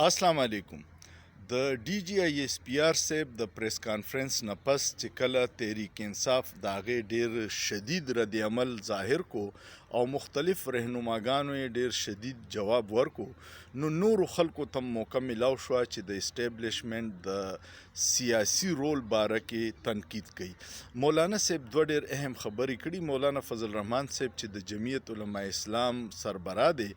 السلام علیکم. د ډي جی آی ایس پی آر صاحب د پریس کانفرنس نه پس چې کله تحریک انصاف د هغې ډېر شدید رد عمل ظاهر کو او مختلف رهنماګانو یې ډېر شدید جواب ورکو، نو نورو خلکو ته موقع میلاو شوه چې د اسټیبلیشمنټ د سیاسي رول باره کې تنقید کوي. مولانا صاحب دوه ډېر اهم خبرې کړي. مولانا فضل الرحمن صاحب چې د جمعیت علماء اسلام سربراه دی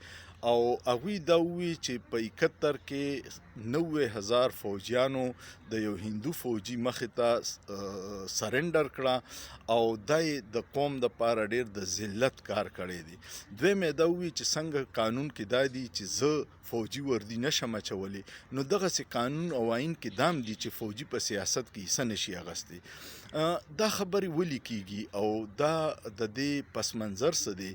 او هغوی دا ووی چې په 71 کې 90,000 فوجیانو د یو هندو فوجي مخې ته سرنډر کړه او دا یې د قوم دپاره ډېر د ذلت کار کړی دی. دویم یې دا ووی چې څنګه قانون کې دا دي چې زه فوجي وردي نشم اچولی، نو دغسې قانون او آئین کې دام دي چې فوجي په سیاست کې حصه نشي اخیستی. دا خبرې ولې کیږي او دا د دې پس منظر څه دی؟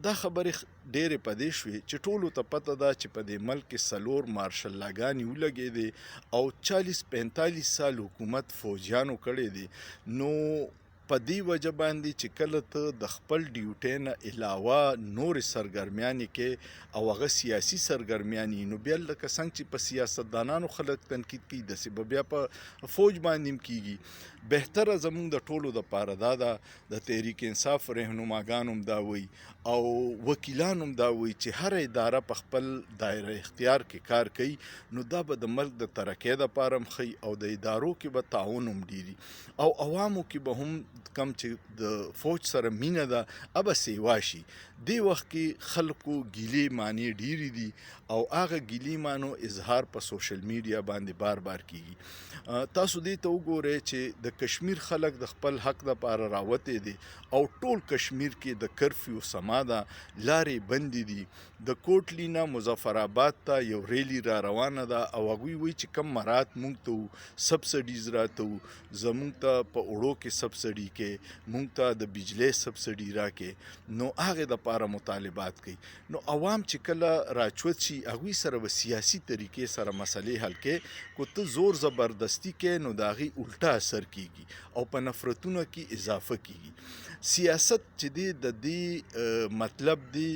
دا خبرې ډېرې په دې شوې چې ټولو ته پته ده چې په دې ملک کې 4 مارشل لاګانې ولګېدې او 40-45 سال حکومت فوجیانو کړی دی. نو په دې وجه باندې چې کله ته د خپل ډیوټۍ نه علاوه نورې سرګرمیانې کې او هغه سیاسي سرګرمیانې، نو بیا لکه څنګه چې په سیاستدانانو خلک تنقید کوي داسې به بیا په فوج باندې هم کیږي. بهتره زموږ د ټولو دپاره دا ده، د تحریک انصاف رهنماګانو هم دا وایي او وکیلان هم دا وایي چې هره اداره په خپل دایره اختیار کې کار کوي، نو دا به د ملک د ترقۍ دپاره هم ښیي او د ادارو کې به تعاون هم ډېري او عوامو کې به هم کم چې د فوج سره مینه ده ابه سیوا شي. دې وخت کې خلکو ګیلې معنی ډېرې دي او هغه ګیلې مانو اظهار په سوشل میډیا باندې بار بار کیږي. تاسو دې ته وګورئ چې د کشمیر خلک د خپل حق دپاره راوتې دي او ټول کشمیر کې د کرفیو سما ده، لارې بندې دي. د کوټلی نه مظفر آباد ته یو ریلی را روانه ده او هغوی وایي چې کم مرات موږ ته سبسډیز راته و، زموږ ته په اوړو کې سبسډي کې، موږ ته د بجلی سبسډي راکې، نو هغې دپاره مطالبات کوي. نو عوام چې کله راچوت شي هغوی سره به سیاسي طریقې سره مسلې حل کوي. کو ته زور زبردستی کې نو د هغې الټه اثر کیږي او په نفرتونو کې اضافه کیږي. سیاست چې دی د دې مطلب دی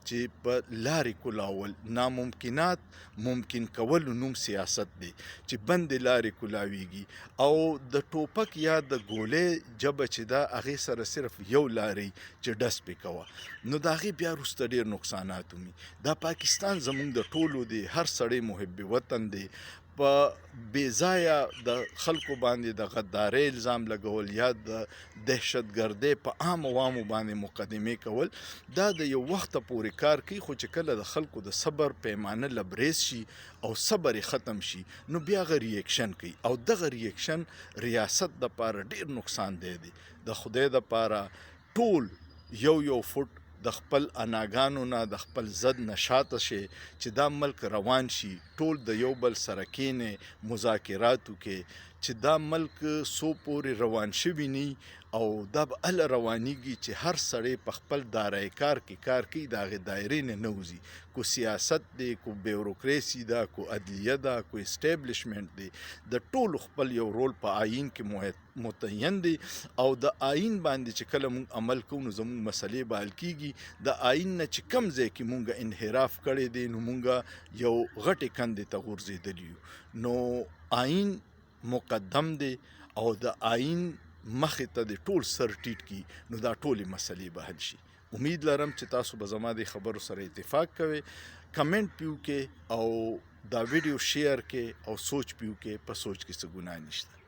چې په لارې کولاول، ناممکنات ممکن کولو نوم سیاست دی چې بندې لارې کولاویږي او د ټوپک یا د ګولۍ جبه چې ده هغې سره صرف یو لارې چې ډس پې کوه، نو د هغې بیا وروسته ډېر نقصانات ومي. دا پاکستان زموږ د ټولو دی، هر سړی محب وطن دی. په بې ځایه د خلکو باندې د غدارۍ الزام لګول یا د دهشتګردۍ په عام عوامو باندې مقدمې کول، دا د یو وخته پورې کار کوي، خو چې کله د خلکو د صبر پیمانه لبریز شي او صبر یې ختم شي، نو بیا هغه ریاکشن کوي او دغه ریاکشن ریاست دپاره ډېر نقصان دی. د خدای دپاره ټول یو فوټ د خپل اناګانو نه د خپل ضد نه شاته شي چې دا ملک روان شي، ټول د یو بل سره کینې مذاکراتو کې چې دا ملک څو پورې روان شوي نی او دا به هله روانیږي چې هر سړی په خپل دارای کار کې کار کوي، د هغې دایرې نه نه وځي. کو سیاست دی، کو بیوروکریسي ده، کو عدلیه ده، کو اسټیبلیشمنټ دی، د ټولو خپل یو رول په آئین کې متعین دی او د آئین باندې چې کله مونږ عمل کوو نو زموږ مسلې به حل کیږي. د آئین نه چې کم ځای کې مونږ انحراف کړی دی نو مونږ یو غټې کندې ته غورځېدلي یو. نو آئین مقدم دی او د آئین مخې ته د ټول سر ټیټ کی، نو دا ټولې مسلې به حل شي. امید لرم چې تاسو به زما د خبرو سره اتفاق کوئ، کمنټ پیو کې او دا ویډیو شیر کې او سوچ پیو کې، په سوچ کې څه ګناه نشته.